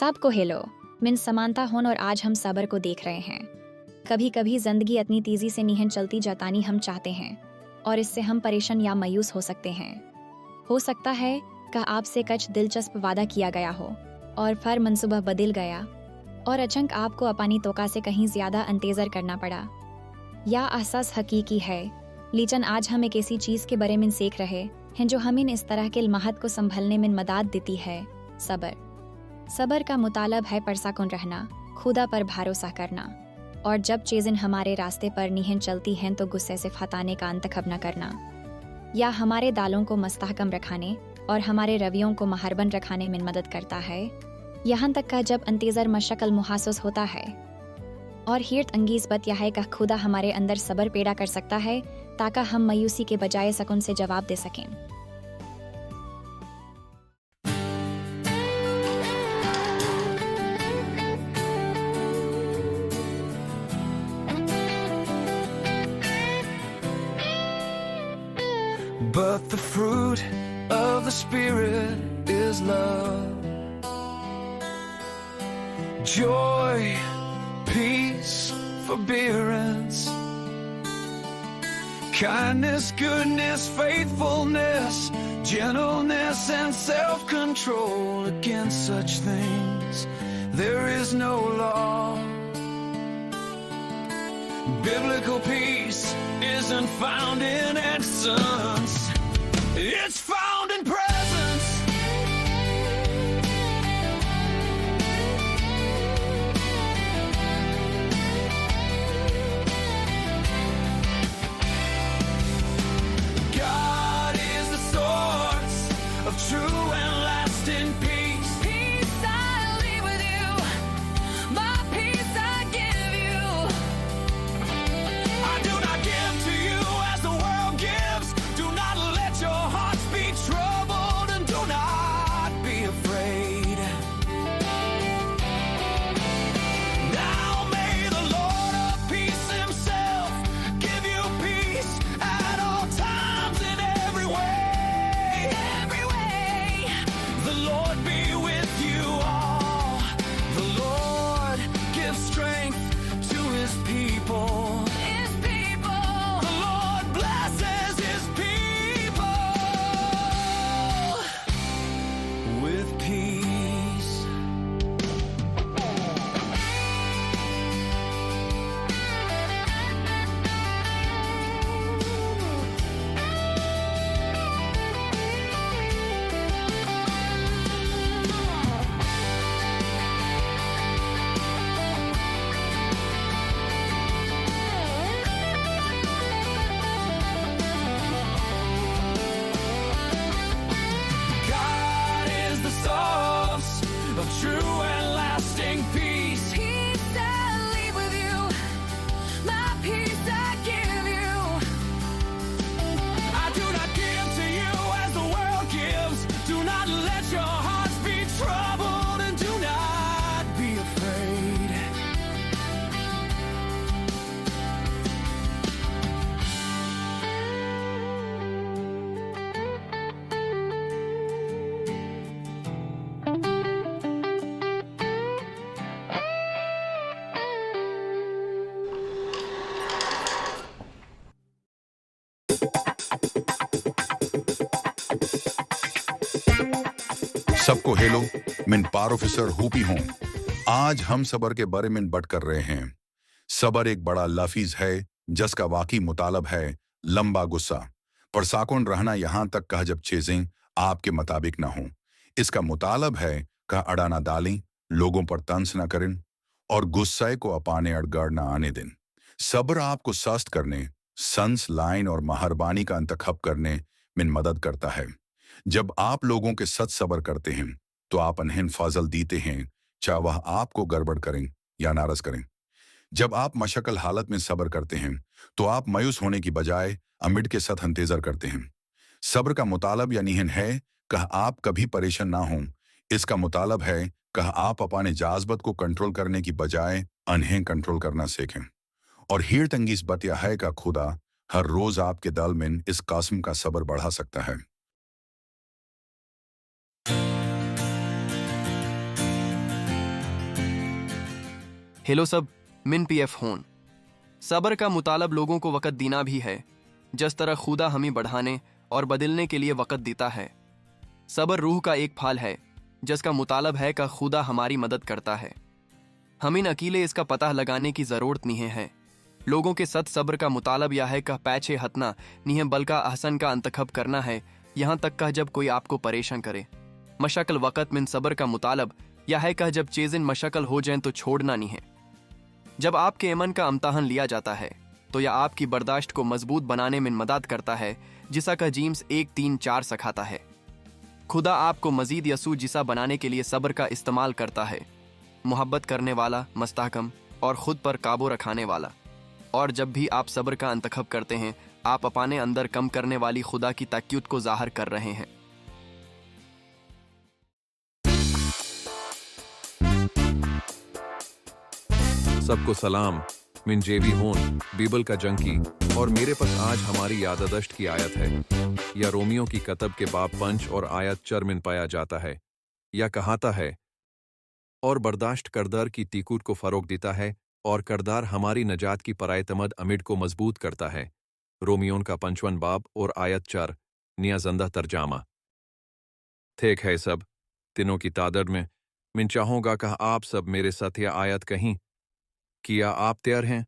सबको हेलो। मिन समानता होन और आज हम सबर को देख रहे हैं। कभी कभी जिंदगी इतनी तेजी से नहीं चलती जातानी हम चाहते हैं और इससे हम परेशान या मायूस हो सकते हैं। हो सकता है कि आपसे कुछ दिलचस्प वादा किया गया हो और फिर मनसूबा बदल गया और अचानक आपको अपनी तोका से कहीं ज्यादा इंतजार करना पड़ा। या एहसास हकीकी है, लेकिन आज हम एक ऐसी चीज के बारे में सीख रहे हैं जो हमें इस तरह के लम्हात को संभलने में मदद देती है। सबर। सबर का मुतालब है परसाकुन रहना, खुदा पर भरोसा करना, और जब चीज़ें हमारे रास्ते पर नहीं चलती हैं तो गुस्से से फताने का इंतखाब न करना, या हमारे दालों को मस्तहकम रखाने और हमारे रवियों को महरबन रखाने में मदद करता है, यहाँ तक का जब इंतज़ार मशक्क़ल महसूस होता है। और हिरत अंगीज़ बात यह है कि खुदा हमारे अंदर सबर पैदा कर सकता है ताकि हम मायूसी के बजाय सुकून से जवाब दे सकें। But the fruit of the Spirit is love, joy, peace, forbearance, kindness, goodness, faithfulness, gentleness, and self-control. Against such things there is no law. Biblical peace isn't found in absence, it's found in presence. God is the source of true and lasting peace. Peace I leave with you, my peace I give you. I do not give to you as the world gives. Do not let your hearts be troubled, and do not be afraid. Now may the Lord of peace himself give you peace at all times in every way. Every way. The Lord be with you all. The Lord gives strength to his people. His people. The Lord blesses his people with peace. God is the source of true and lasting peace. Peace I leave with you, my peace I give you. I do not give to you as the world gives. Do not let your hearts be troubled, and do not be afraid. सबको hello. मैं professor हूपी हूँ। आज हम सबर के बारे में बात कर रहे हैं। सबर एक बड़ा लफीज है जिसका वाकई मुतालब है लंबा गुस्सा, पर साकुन रहना यहाँ तक कहा जब चीजें आपके मुताबिक ना हों। इसका मुतालब है का अड़ा ना डालें, लोगों पर तंज ना करें और गुस्से को अपाने अड़गड़ ना आने दें। सब्र आपको सस्त करने, संस लाइन और मेहरबानी का इंतखाब करने में मदद करता है। जब आप लोगों के साथ सब्र करते हैं तो आप उन्हें फजल देते हैं, चाहे वह आपको गड़बड़ करें या नाराज करें। जब आप मशक्कल हालत में सब्र करते हैं तो आप मायूस होने की बजाय अमिड के साथ इंतजार करते हैं। सब्र का मुतालब या निहन है कि आप कभी परेशान ना हों। इसका मुतालब है कि आप अपने जाज़्बत को कंट्रोल करने की बजाय उन्हें कंट्रोल करना सीखें। और हीर तंगीज बात यह है कि खुदा हर रोज आपके दल में इस कास्म का सब्र बढ़ा सकता है। हेलो सब, मिन पीएफ होन। सबर का मुतालब लोगों को वक़्त देना भी है, जिस तरह खुदा हमें बढ़ाने और बदलने के लिए वक़्त देता है। सबर रूह का एक फाल है, जिसका मुतालब है कि खुदा हमारी मदद करता है। हमें अकेले इसका पता लगाने की ज़रूरत नहीं है। लोगों के सत सब्र का मुतालब यह है कि पैछे हतना नहीं बल्कि अहसन का अंतखब करना है, यहाँ तक कह जब कोई आपको परेशान करे। मशक्ल वक़्त मिन सब्र का मुतालब यह है कि जब चीज़ें मशक्ल हो जाएं तो छोड़ना नहीं है। जब आपके ईमान का इम्तहान लिया जाता है तो यह आपकी बर्दाश्त को मजबूत बनाने में मदद करता है, जिसा का जीम्स 1:3-4 सिखाता है। खुदा आपको मजीद यसू जिसा बनाने के लिए सब्र का इस्तेमाल करता है, मोहब्बत करने वाला, मस्तहकम और खुद पर काबू रखाने वाला। और जब भी आप सब्र का इंतखाब करते हैं, आप अपने अंदर कम करने वाली खुदा की ताक़त को ज़ाहिर कर रहे हैं। सबको सलाम, मिन जेवी होन, बीबल का जंकी, और मेरे पास आज हमारी याददाश्त की आयत है। या रोमियो की कतब के बाब 5 और आयत 4 में पाया जाता है। या कहाता है, और बर्दाश्त करदार की तीकूट को फरोग देता है, और करदार हमारी नजात की परायतमद अमिड को मजबूत करता है। रोमियोन का 5वां बाब और आयत 4, निया ज़ंदा तर्जामा। ठीक है सब, तीनों की तादर में मैं चाहूंगा कि आप सब मेरे साथ यह आयत कहीं। किया आप तैयार हैं?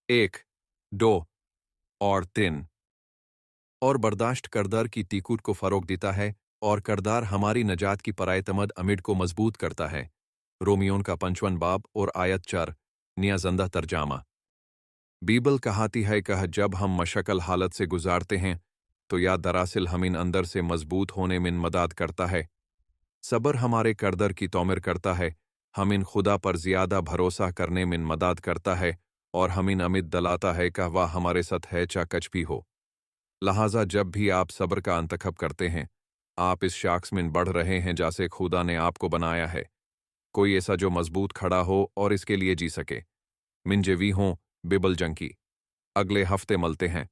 1, 2 और 3। और बर्दाश्त करदार की तीकूट को फरोग देता है, और करदार हमारी नजात की परायतमद अमिड को मजबूत करता है। रोमियोन का 5वां बाब और आयत 4, निया ज़ंदा तर्जामा। बीबल कहाती है कि जब हम मशक्ल हालत से गुजारते हैं तो या दरअसल हमें अंदर से मजबूत होने में मदद करता है। सब्र हमारे करदर की तौमीर करता है, हमें खुदा पर ज़्यादा भरोसा करने में मदद करता है, और हमें उम्मीद दिलाता है कि वह हमारे साथ है चाहे कुछ भी हो। लिहाजा जब भी आप सब्र का इंतखाब करते हैं, आप इस शख्स में बढ़ रहे हैं जैसे खुदा ने आपको बनाया है। कोई ऐसा जो मजबूत खड़ा हो और इसके लिए जी सके। मिन जेवी हों, बिबल जंकी। अगले हफ्ते मिलते हैं।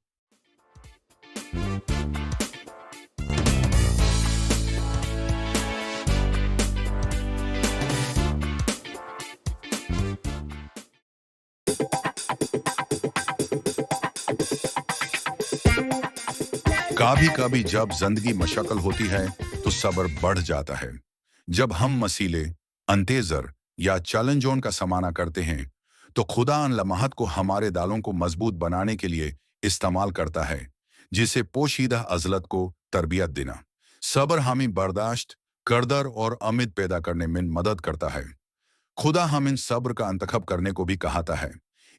कभी कभी जब जिंदगी मशक्ल होती है तो सब्र बढ़ जाता है। जब हम मसीले, अंतेजर या चैलेंजों का सामना करते हैं तो खुदा उन लम्हात को हमारे दालों को मजबूत बनाने के लिए इस्तेमाल करता है, जिसे पोशीदा अजलत को तरबियत देना। सब्र हमें बर्दाश्त, करदर और उम्मीद पैदा करने में मदद करता है। खुदा हमें सब्र का इंतखाब करने को भी कहता है।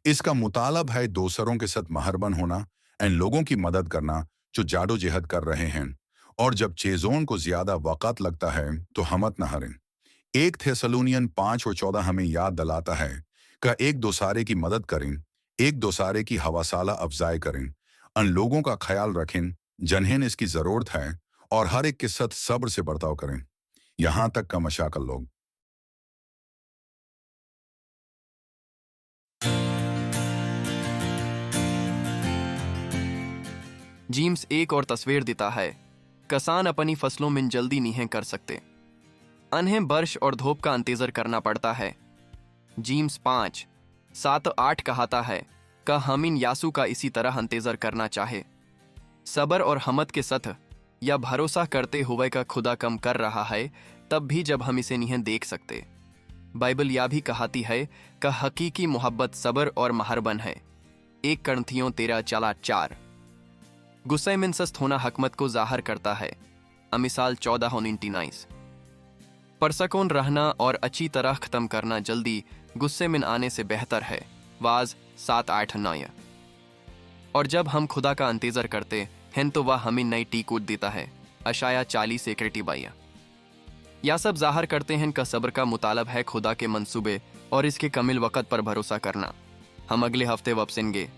इसका मुतालब है दूसरों के साथ मेहरबान होना, इन लोगों की मदद करना जो जादोजहद कर रहे हैं, और जब चीजों को ज्यादा वक़्त लगता है तो हिम्मत न हारें। 1 थेसलूनियन 5 और 14 हमें याद दिलाता है कि एक दूसरे की मदद करें, एक दूसरे की हवासाला अफजाई करें, उन लोगों का ख्याल रखें जिन्हें इसकी जरूरत है, और हर एक के साथ सब्र से बर्ताव करें, यहां तक का मशाकल लोग। जीम्स एक और तस्वीर देता है, किसान अपनी फसलों में जल्दी नहीं कर सकते, उन्हें बारिश और धूप का इंतजार करना पड़ता है। जीम्स 5:7-8 कहता है कि हमीन यासू का इसी तरह इंतजार करना चाहे, सब्र और हिम्मत के साथ, या भरोसा करते हुए का खुदा कम कर रहा है तब भी जब हम इसे नहीं देख सकते। बाइबल यह भी कहती है कि हकीकी मोहब्बत सब्र और मेहरबान है। 1 कड़ंथियों 13:4। गुस्से में सस्त होना हकमत को जाहिर करता है। मिसाल 14:99। परसकून रहना और अच्छी तरह ख़त्म करना जल्दी गुस्से में आने से बेहतर है। वाज 7:8-9। और जब हम खुदा का इंतजार करते हैं तो वह हमें नई टीकूट देता है। अशाया 40:22। यह सब जाहिर करते हैं कि सब्र का मुतालब है खुदा के मंसूबे और इसके कमिल वक़्त पर भरोसा करना। हम अगले हफ्ते वापसेंगे।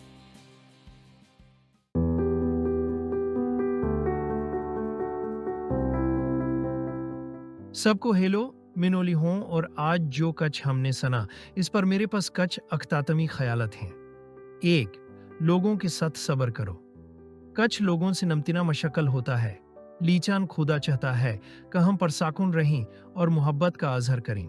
सबको हेलो, मिनोली हों, और आज जो कच हमने सुना इस पर मेरे पास कच अख्तातमी ख्यालत हैं। 1. लोगों के साथ सब्र करो। कच लोगों से नमतीना मशक्ल होता है। लीचान खुदा चाहता है कि हम परसाकुन रहें और मोहब्बत का अजहर करें।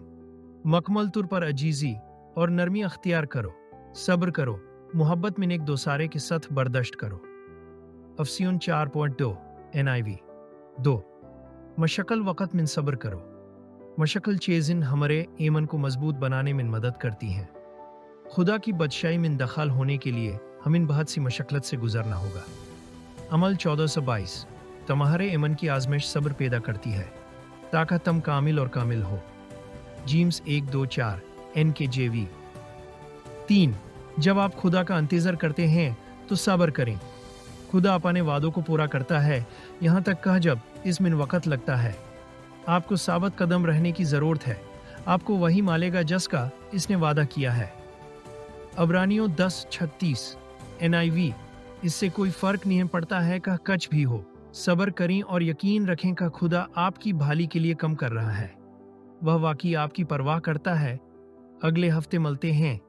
मकमल तौर पर अजीजी, और नरमी अख्तियार करो, सब्र करो, मोहब्बत में एक दोसारे के साथ बर्दाश्त करो। अफसियुन 4.2 NIV 2 मशक्ल वक़्त में सब्र करो। मशक्ल चीज़ें हमारे ईमान को मजबूत बनाने में मदद करती हैं। खुदा की बदशाई में दखल होने के लिए हमें बहुत सी मशक्लत से गुजरना होगा। अमल 1422 तुम्हारे ईमान की आजमाइश सब्र पैदा करती है ताकि तुम कामिल और कामिल हो। जीम्स 1-2-4 NKJV 3 जब आप खुदा का इंतज़ार करते हैं तो सब्र करें। खुदा अपने वादों को पूरा करता है, यहाँ तक कह जब इसमें वक़्त लगता है। आपको साबित कदम रहने की ज़रूरत है। आपको वही मालेगा जिसका इसने वादा किया है। अब्रानियों 10:36 NIV इससे कोई फ़र्क नहीं पड़ता है कि कच भी हो, सब्र करें और यकीन रखें कि खुदा आपकी भलाई के लिए कम कर रहा है। वह वाकई आपकी परवाह करता है। अगले हफ्ते मिलते हैं।